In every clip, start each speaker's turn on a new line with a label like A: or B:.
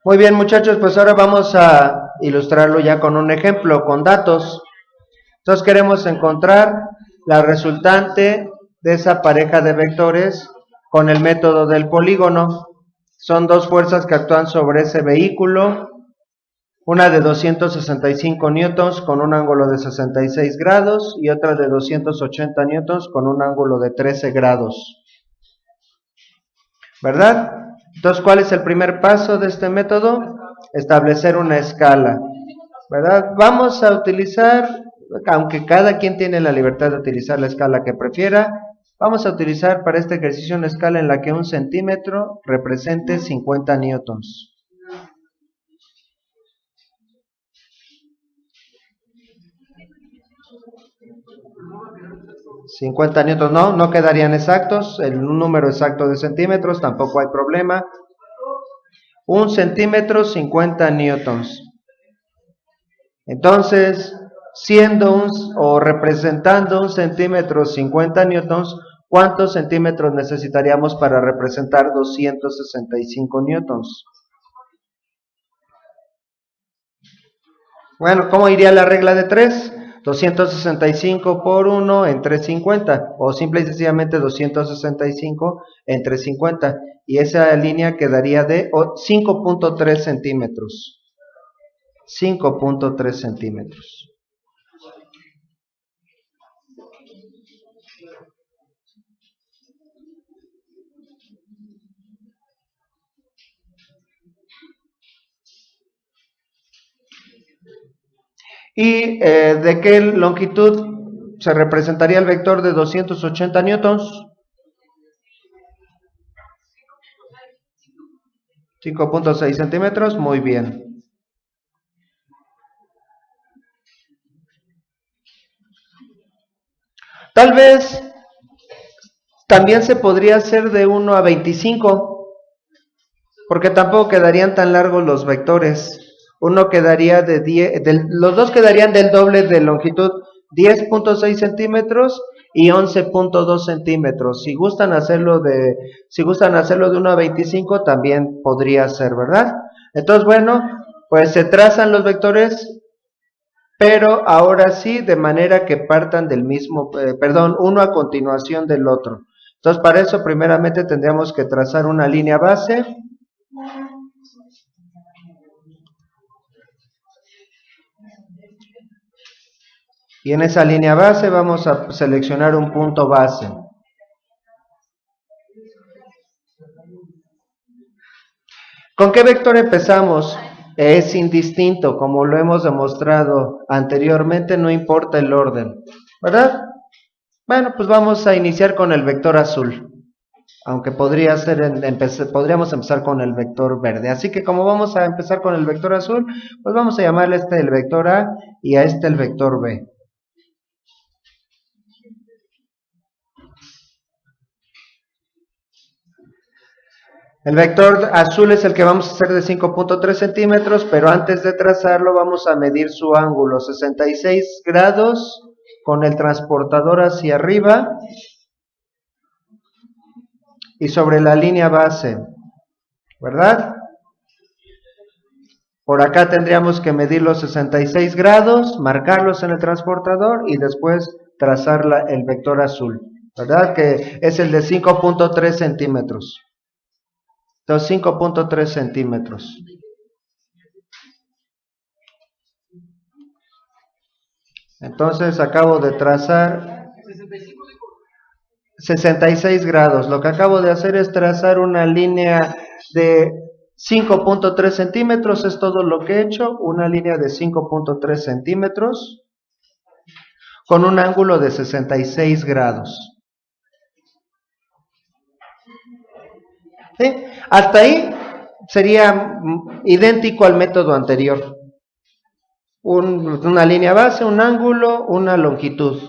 A: Muy bien, muchachos, pues ahora vamos a ilustrarlo ya con un ejemplo, con datos. Entonces queremos encontrar la resultante de esa pareja de vectores con el método del polígono. Son dos fuerzas que actúan sobre ese vehículo, una de 265 newtons con un ángulo de 66 grados y otra de 280 newtons con un ángulo de 13 grados. ¿Verdad? Entonces, ¿cuál es el primer paso de este método? Establecer una escala. ¿Verdad? Vamos a utilizar, aunque cada quien tiene la libertad de utilizar la escala que prefiera, vamos a utilizar para este ejercicio una escala en la que un centímetro represente 50 newtons. $50 newtons no quedarían exactos, en un número exacto de centímetros tampoco hay problema. Un centímetro, 50 newtons. Entonces, siendo o representando un centímetro 50 newtons, ¿cuántos centímetros necesitaríamos para representar 265 newtons? Bueno, ¿cómo iría la regla de 3? 265 por 1 entre 50, o simple y sencillamente 265 entre 50, y esa línea quedaría de 5.3 centímetros. 5.3 centímetros. ¿Y de qué longitud se representaría el vector de 280 newtons? 5.6 centímetros, muy bien. Tal vez también se podría hacer de 1 a 25, porque tampoco quedarían tan largos los vectores. Uno quedaría de 10, los dos quedarían del doble de longitud, 10.6 centímetros y 11.2 centímetros. Si gustan hacerlo de 1 a 25, también podría ser, ¿verdad? Entonces, bueno, pues se trazan los vectores, pero ahora sí de manera que partan del mismo, uno a continuación del otro. Entonces, para eso primeramente tendríamos que trazar una línea base. Y en esa línea base vamos a seleccionar un punto base. ¿Con qué vector empezamos? Es indistinto, como lo hemos demostrado anteriormente, no importa el orden, ¿verdad? Bueno, pues vamos a iniciar con el vector azul, aunque podríamos empezar con el vector verde. Así que como vamos a empezar con el vector azul, pues vamos a llamarle a este el vector A y a este el vector B. El vector azul es el que vamos a hacer de 5.3 centímetros, pero antes de trazarlo vamos a medir su ángulo, 66 grados, con el transportador hacia arriba y sobre la línea base, ¿verdad? Por acá tendríamos que medir los 66 grados, marcarlos en el transportador y después trazar el vector azul, ¿verdad? Que es el de 5.3 centímetros. Entonces 5.3 centímetros. Entonces acabo de trazar 66 grados. Lo que acabo de hacer es trazar una línea de 5.3 centímetros. Es todo lo que he hecho. Una línea de 5.3 centímetros con un ángulo de 66 grados. ¿Sí? Hasta ahí sería idéntico al método anterior. Una línea base, un ángulo, una longitud.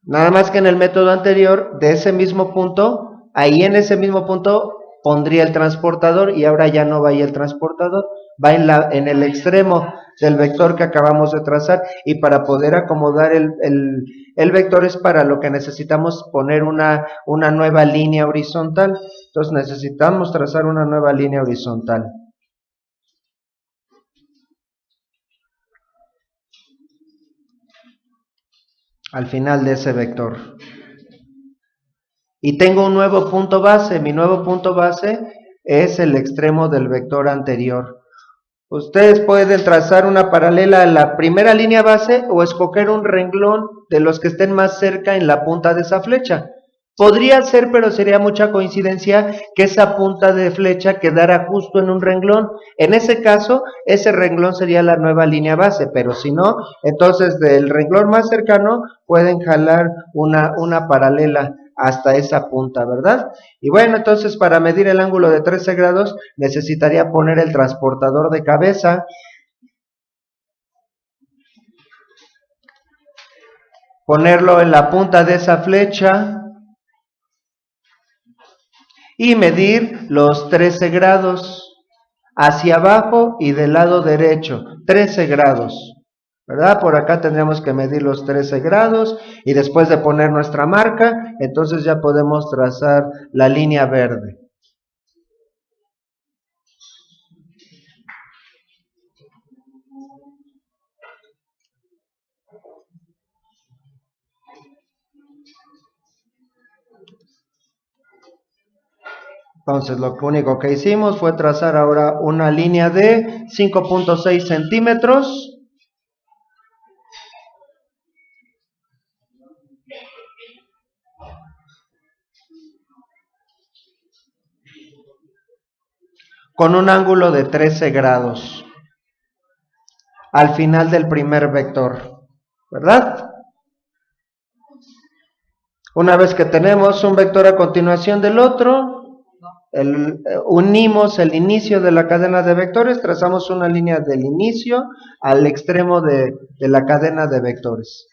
A: Nada más que en el método anterior, de ese mismo punto, ahí en ese mismo punto pondría el transportador y ahora ya no va ahí el transportador, va en el extremo del vector que acabamos de trazar, y para poder acomodar el vector es para lo que necesitamos poner una nueva línea horizontal. Entonces necesitamos trazar una nueva línea horizontal al final de ese vector. Y tengo un nuevo punto base. Mi nuevo punto base es el extremo del vector anterior. Ustedes pueden trazar una paralela a la primera línea base o escoger un renglón de los que estén más cerca en la punta de esa flecha. Podría ser, pero sería mucha coincidencia que esa punta de flecha quedara justo en un renglón. En ese caso, ese renglón sería la nueva línea base, pero si no, entonces del renglón más cercano pueden jalar una paralela hasta esa punta, ¿verdad? Y bueno, entonces para medir el ángulo de 13 grados necesitaría poner el transportador de cabeza. Ponerlo en la punta de esa flecha y medir los 13 grados hacia abajo y del lado derecho, 13 grados, ¿verdad? Por acá tendríamos que medir los 13 grados y después de poner nuestra marca, entonces ya podemos trazar la línea verde. Entonces lo único que hicimos fue trazar ahora una línea de 5.6 centímetros. Con un ángulo de 13 grados al final del primer vector, ¿verdad? Una vez que tenemos un vector a continuación del otro, unimos el inicio de la cadena de vectores, trazamos una línea del inicio al extremo de la cadena de vectores.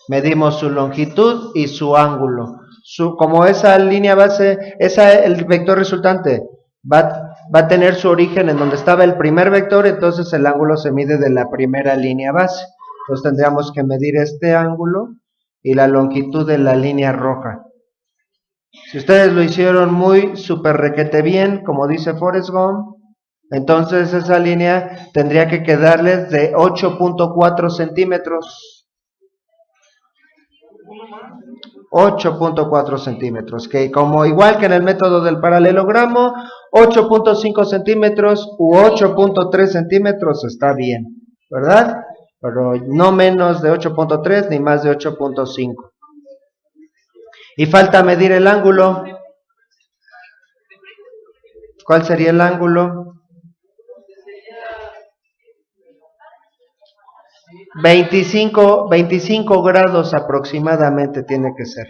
A: Medimos su longitud y su ángulo. Como esa línea base, el vector resultante va a tener su origen en donde estaba el primer vector, entonces el ángulo se mide de la primera línea base. Entonces tendríamos que medir este ángulo y la longitud de la línea roja. Si ustedes lo hicieron muy súper requete bien, como dice Forrest Gump, entonces esa línea tendría que quedarles de 8.4 centímetros. 8.4 centímetros, que como igual que en el método del paralelogramo, 8.5 centímetros u 8.3 centímetros está bien, ¿verdad? Pero no menos de 8.3 ni más de 8.5. Y falta medir el ángulo. ¿Cuál sería el ángulo? 25 grados aproximadamente tiene que ser.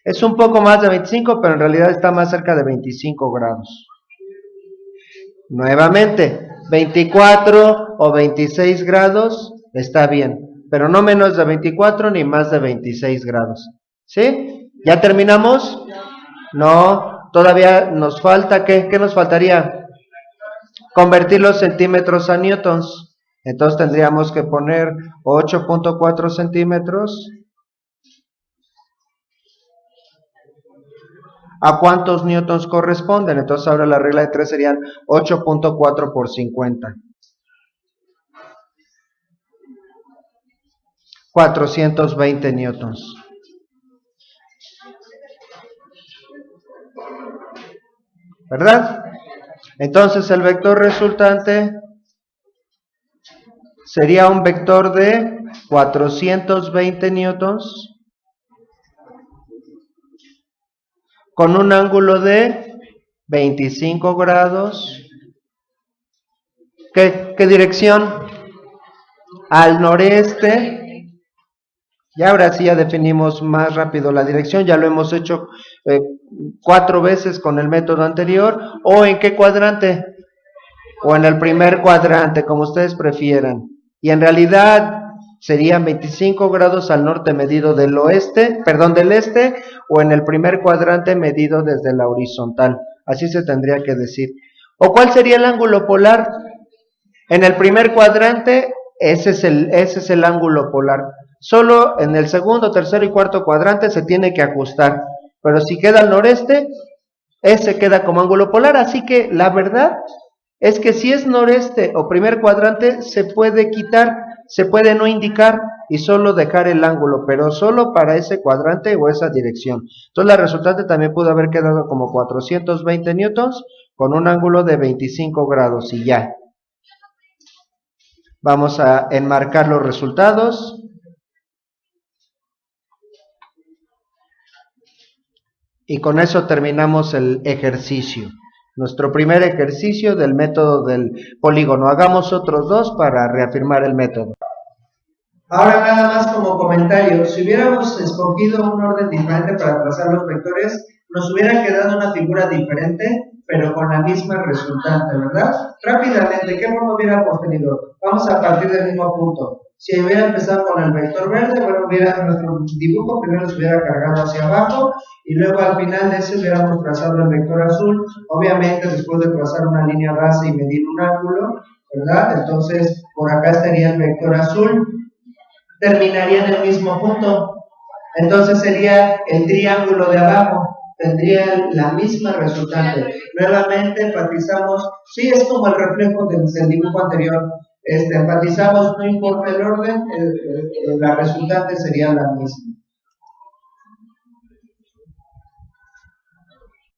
A: Es un poco más de 25, pero en realidad está más cerca de 25 grados. Nuevamente, 24 o 26 grados está bien, pero no menos de 24 ni más de 26 grados. ¿Sí? ¿Ya terminamos? No, todavía nos falta, ¿qué nos faltaría? Convertir los centímetros a newtons. Entonces tendríamos que poner 8.4 centímetros. ¿A cuántos newtons corresponden? Entonces ahora la regla de 3 serían 8.4 por 50. 420 newtons. ¿Verdad? Entonces el vector resultante sería un vector de 420 newtons con un ángulo de 25 grados. ¿Qué dirección? Al noreste. Y ahora sí ya definimos más rápido la dirección, ya lo hemos hecho 4 veces con el método anterior. ¿O en qué cuadrante? O en el primer cuadrante, como ustedes prefieran. Y en realidad, serían 25 grados al norte medido del oeste, perdón, del este, o en el primer cuadrante medido desde la horizontal. Así se tendría que decir. ¿O cuál sería el ángulo polar? En el primer cuadrante, ese es el ángulo polar. Solo en el segundo, tercero y cuarto cuadrante se tiene que ajustar. Pero si queda al noreste, ese queda como ángulo polar. Así que la verdad es que si es noreste o primer cuadrante, se puede quitar, se puede no indicar y solo dejar el ángulo, pero solo para ese cuadrante o esa dirección. Entonces la resultante también pudo haber quedado como 420 newtons con un ángulo de 25 grados y ya. Vamos a enmarcar los resultados. Y con eso terminamos el ejercicio. Nuestro primer ejercicio del método del polígono. Hagamos otros dos para reafirmar el método. Ahora nada más como comentario, si hubiéramos escogido un orden diferente para trazar los vectores, nos hubiera quedado una figura diferente, pero con la misma resultante, ¿verdad? Rápidamente, ¿qué forma hubiéramos tenido? Vamos a partir del mismo punto. Si hubiera empezado con el vector verde, bueno, nuestro dibujo primero se hubiera cargado hacia abajo y luego al final de ese hubiéramos trazado el vector azul. Obviamente, después de trazar una línea base y medir un ángulo, ¿verdad? Entonces, por acá estaría el vector azul. Terminaría en el mismo punto. Entonces sería el triángulo de abajo, tendría la misma resultante. Nuevamente enfatizamos, sí es como el reflejo del dibujo anterior, enfatizamos, no importa el orden, la resultante sería la misma.